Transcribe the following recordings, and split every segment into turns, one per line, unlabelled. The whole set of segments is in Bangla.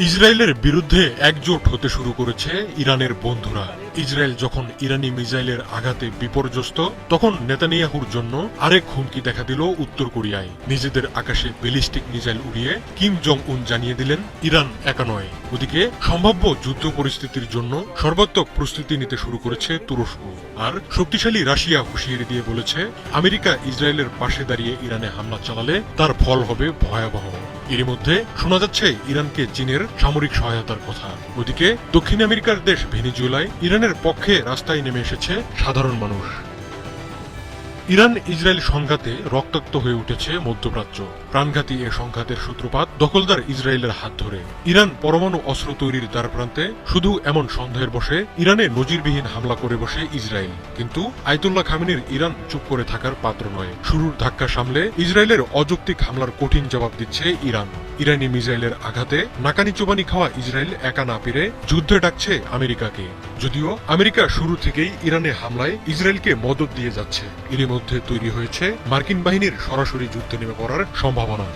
ইসরায়েলের বিরুদ্ধে একজোট হতে শুরু করেছে ইরানের বন্ধুরা। ইসরায়েল যখন ইরানি মিসাইলের আঘাতে বিপর্যস্ত, তখন নেতানিয়াহুর জন্য আরেক হুমকি দেখা দিল উত্তর কোরিয়ায়। নিজেদের আকাশে ব্যালিস্টিক মিসাইল উড়িয়ে কিম জং উন জানিয়ে দিলেন ইরান একা নয়। ওদিকে সম্ভাব্য যুদ্ধ পরিস্থিতির জন্য সর্বাত্মক প্রস্তুতি নিতে শুরু করেছে তুরস্ক। আর শক্তিশালী রাশিয়া হুঁশিয়ারি দিয়ে বলেছে, আমেরিকা ইসরায়েলের পাশে দাঁড়িয়ে ইরানে হামলা চালালে তার ফল হবে ভয়াবহ। এর মধ্যে শোনা যাচ্ছে ইরানকে চীনের সামরিক সহায়তার কথা। ওদিকে দক্ষিণ আমেরিকার দেশ ভেনেজুয়েলায় ইরানের পক্ষে রাস্তায় নেমে এসেছে সাধারণ মানুষ। ইরান ইসরায়েল সংঘাতে রক্তাক্ত হয়ে উঠেছে মধ্যপ্রাচ্য। প্রাণঘাতী এ সংঘাতের সূত্রপাত দখলদার ইসরায়েলের হাত ধরে। ইরান পরমাণু অস্ত্র তৈরির দ্বারপ্রান্তে, শুধু এমন সন্দেহের বসে ইরানে নজিরবিহীন হামলা করে বসে ইসরায়েল। কিন্তু আয়াতুল্লাহ খামেনির ইরান চুপ করে থাকার পাত্র নয়। শুরুর ধাক্কা সামলে ইসরায়েলের অযৌক্তিক হামলার কঠিন জবাব দিচ্ছে ইরান। ইরানি মিসাইলের আঘাতে নাকানি চোবানি খাওয়া ইসরায়েল একা না পেরে যুদ্ধে ডাকছে আমেরিকাকে। যদিও আমেরিকা শুরু থেকেই ইরানে হামলায় ইসরায়েলকে মদদ দিয়ে যাচ্ছে। এর মধ্যে তৈরি হয়েছে মার্কিন বাহিনীর সরাসরি যুদ্ধে নেমে পড়ার সম্ভাবনা।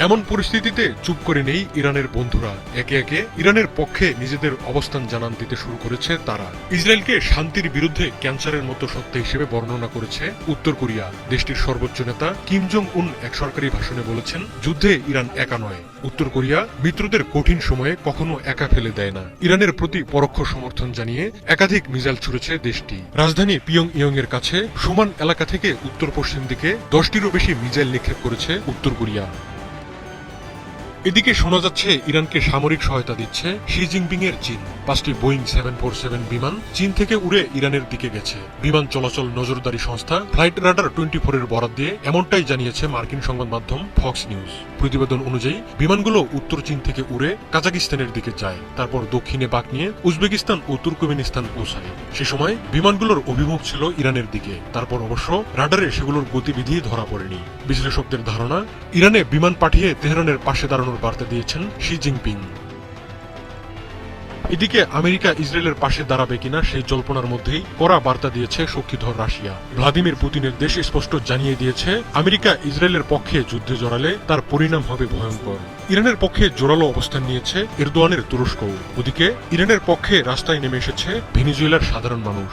এমন পরিস্থিতিতে চুপ করে নেই ইরানের বন্ধুরা। একে একে ইরানের পক্ষে নিজেদের অবস্থান জানান দিতে শুরু করেছে তারা। ইসরায়েলকে শান্তির বিরুদ্ধে ক্যান্সারের মতো সত্য হিসেবে বর্ণনা করেছে উত্তর কোরিয়া। দেশটির সর্বোচ্চ নেতা কিম জং উন এক সরকারি ভাষণে বলেছেন, যুদ্ধে ইরান একা নয়। উত্তর কোরিয়া মিত্রদের কঠিন সময়ে কখনো একা ফেলে দেয় না। ইরানের প্রতি পরোক্ষ সমর্থন জানিয়ে একাধিক মিসাইল ছুড়েছে দেশটি। রাজধানী পিয়ং ইয়ং এর কাছে সুমান এলাকা থেকে উত্তর পশ্চিম দিকে 10টিরও বেশি মিসাইল নিক্ষেপ করেছে উত্তর কোরিয়া। এদিকে শোনা যাচ্ছে ইরানকে সামরিক সহায়তা দিচ্ছে শি জিনপিং এর চীন। 5টি বোয়িং 747 বিমান চীন থেকে উড়ে ইরানের দিকে গেছে। বিমান চলাচল নজরদারি সংস্থা ফ্লাইট রাডার 24 এর বরাত দিয়ে এমনটাই জানিয়েছে মার্কিন সংবাদ মাধ্যম ফক্স নিউজ। প্রতিবেদন অনুযায়ী বিমানগুলো উত্তর চীন থেকে উড়ে কাজাকিস্তানের দিকে যায়, তারপর দক্ষিণে বাঁক নিয়ে উজবেকিস্তান ও তুর্কমেনিস্তান পৌঁছায়। সে সময় বিমানগুলোর অভিমুখ ছিল ইরানের দিকে। তারপর অবশ্য রাডারে সেগুলোর গতিবিধি ধরা পড়েনি। বিশ্লেষকদের ধারণা, ইরানে বিমান পাঠিয়ে তেহরানের পাশে দাঁড়ানোর বার্তা দিয়েছেন শি জিনপিং। এদিকে আমেরিকা ইসরায়েলের পাশে দাঁড়াবে কিনা সেই জল্পনার মধ্যেই কড়া বার্তা দিয়েছে শক্তিধর রাশিয়া। ভ্লাদিমির পুতিনের দেশ স্পষ্ট জানিয়ে দিয়েছে, আমেরিকা ইসরায়েলের পক্ষে যুদ্ধে জড়ালে তার পরিণাম হবে ভয়ঙ্কর। ইরানের পক্ষে জোরালো অবস্থান নিয়েছে এরদোয়ানের তুরস্ক। ওদিকে ইরানের পক্ষে রাস্তায় নেমে এসেছে ভেনেজুয়েলার সাধারণ মানুষ।